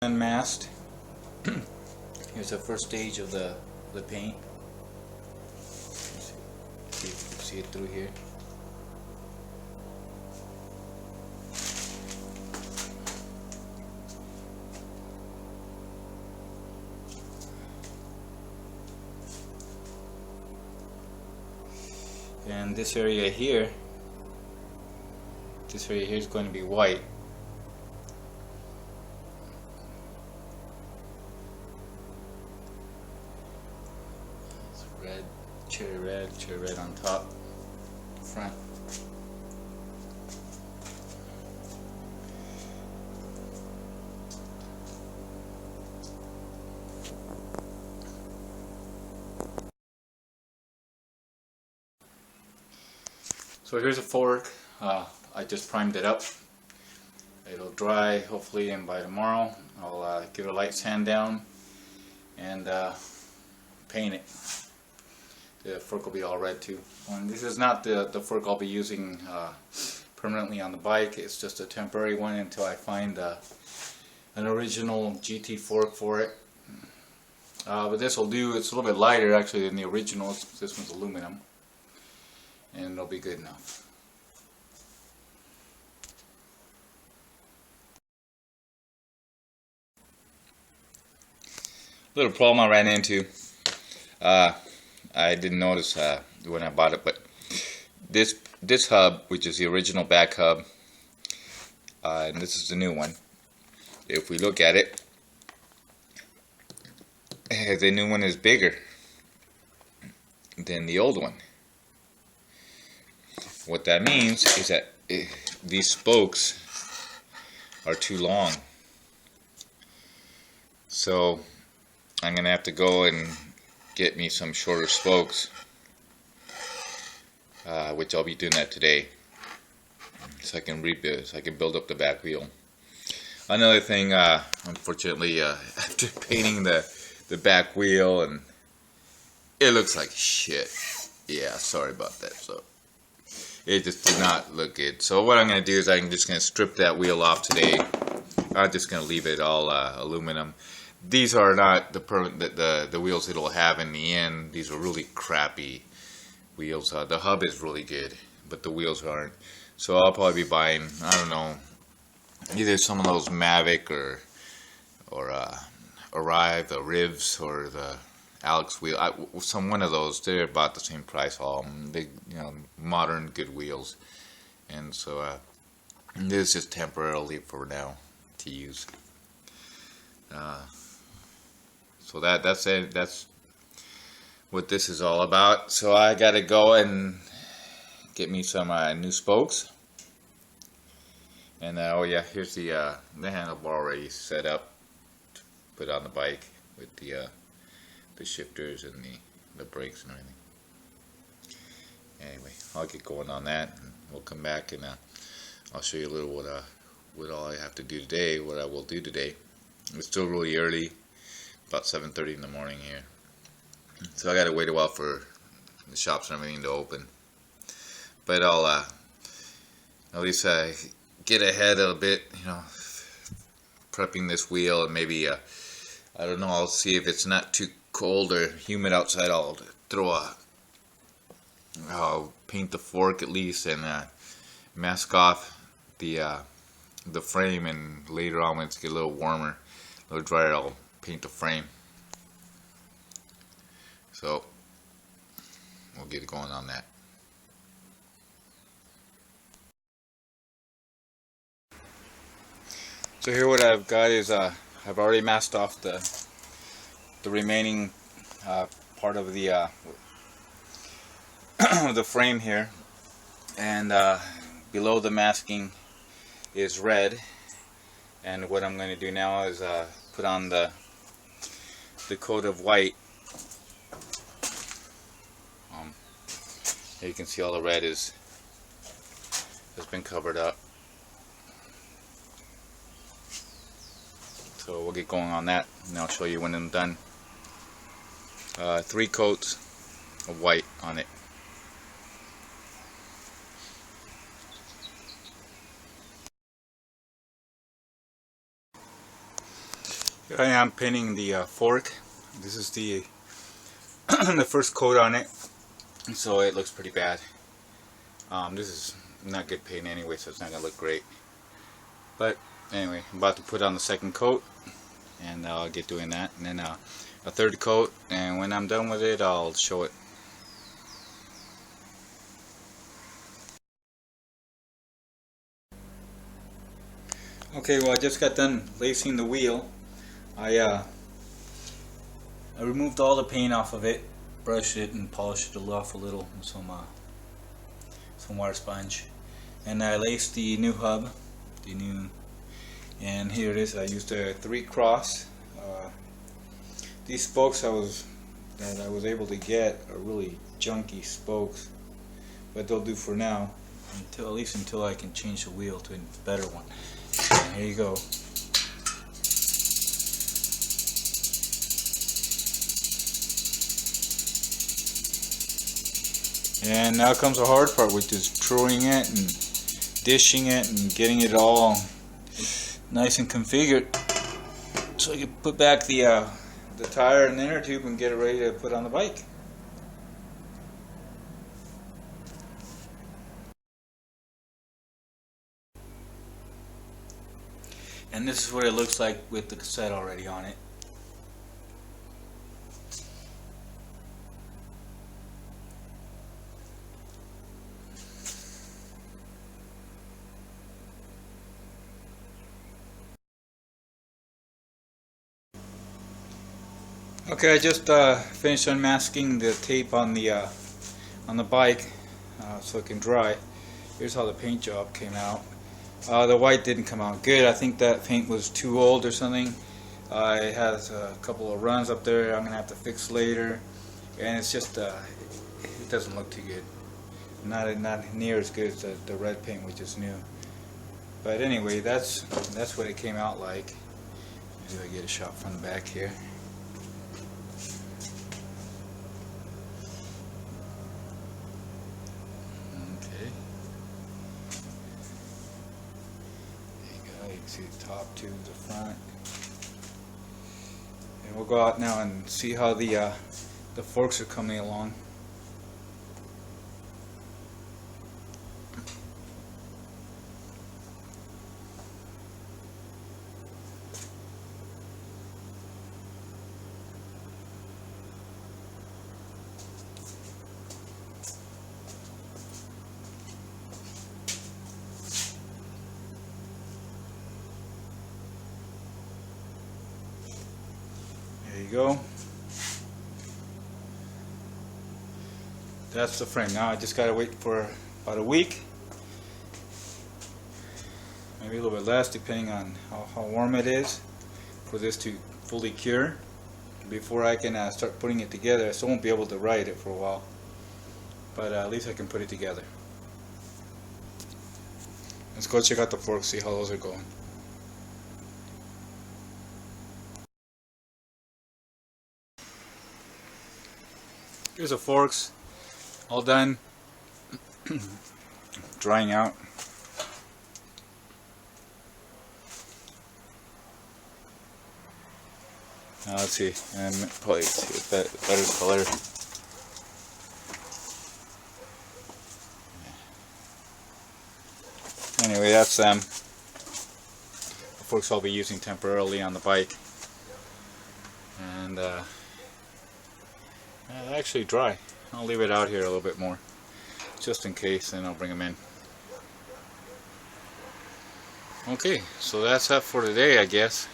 Unmasked. Here's the first stage of the paint. See if you can see it through here. And this area here is going to be white. Red, cherry red on top, front. So here's a fork. I just primed it up. It'll dry hopefully, and by tomorrow I'll give it a light sand down and paint it. The fork will be all red too. And this is not the fork I'll be using permanently on the bike. It's just a temporary one until I find an original GT fork for it. But this will do. It's a little bit lighter actually than the original. This one's aluminum, and it'll be good enough. Little problem I ran into. I didn't notice when I bought it, but this hub, which is the original back hub, and this is the new one. If we look at it, the new one is bigger than the old one. What that means is that these spokes are too long. So I'm gonna have to go and get me some shorter spokes, which I'll be doing that today, so I can rebuild, so I can build up the back wheel. Another thing, unfortunately, after painting the back wheel, and it looks like shit. Yeah, sorry about that. So it just did not look good. So what I'm gonna do is I'm just gonna strip that wheel off today. I'm just gonna leave it all aluminum. These are not the wheels it'll have in the end. These are really crappy wheels. The hub is really good, but the wheels aren't. So I'll probably be buying, I don't know, either some of those Mavic or Arrive, the Rivs, or the Alex wheel. One of those. They're about the same price. All big, modern good wheels. And so this is just temporarily for now to use. So that's it. That's what this is all about. So I gotta go and get me some new spokes. And oh yeah, here's the handlebar already set up to put on the bike with the shifters and the brakes and everything. Anyway, I'll get going on that, and we'll come back and I'll show you a little what all I have to do today, what I will do today. It's still really early, about 7:30 in the morning here, so I gotta wait a while for the shops and everything to open. But I'll at least get ahead a bit, prepping this wheel, and maybe I don't know, I'll see if it's not too cold or humid outside. I'll paint the fork at least, and mask off the frame, and later on when it's get a little warmer, a little drier, I'll paint the frame. So we'll get going on that. So here what I've got is I've already masked off the remaining part of the the frame here, and below the masking is red. And what I'm going to do now is put on the coat of white. Here you can see all the red has been covered up. So we'll get going on that, and I'll show you when I'm done. 3 coats of white on it. Here I am painting the fork. This is the the first coat on it, so it looks pretty bad. This is not good paint anyway, so it's not gonna look great. But anyway, I'm about to put on the second coat, and I'll get doing that, and then a third coat, and when I'm done with it, I'll show it. Okay, well, I just got done lacing the wheel. I removed all the paint off of it, brushed it and polished it off a little with some water sponge, and I laced the new hub, and here it is. I used a 3 cross. These spokes that I was able to get are really junky spokes, but they'll do for now, at least until I can change the wheel to a better one. And here you go. And now comes the hard part, which is truing it and dishing it and getting it all nice and configured, so you can put back the tire and the inner tube and get it ready to put on the bike. And this is what it looks like with the cassette already on it. Okay, I just finished unmasking the tape on the bike so it can dry. Here's how the paint job came out. The white didn't come out good. I think that paint was too old or something. It has a couple of runs up there I'm gonna have to fix later, and it's just it doesn't look too good. Not near as good as the red paint, which is new. But anyway, that's what it came out like. Maybe I get a shot from the back here. See the top to the front, and we'll go out now and see how the forks are coming along. There you go. That's the frame. Now I just gotta wait for about a week, maybe a little bit less depending on how warm it is, for this to fully cure before I can start putting it together. I still won't be able to ride it for a while, but at least I can put it together. Let's go check out the forks, see how those are going. Here's the forks, all done, drying out. Now let's see, and probably see a better color. Anyway, that's the forks I'll be using temporarily on the bike, and actually dry. I'll leave it out here a little bit more, just in case, and I'll bring them in. Okay, so that's that for today, I guess.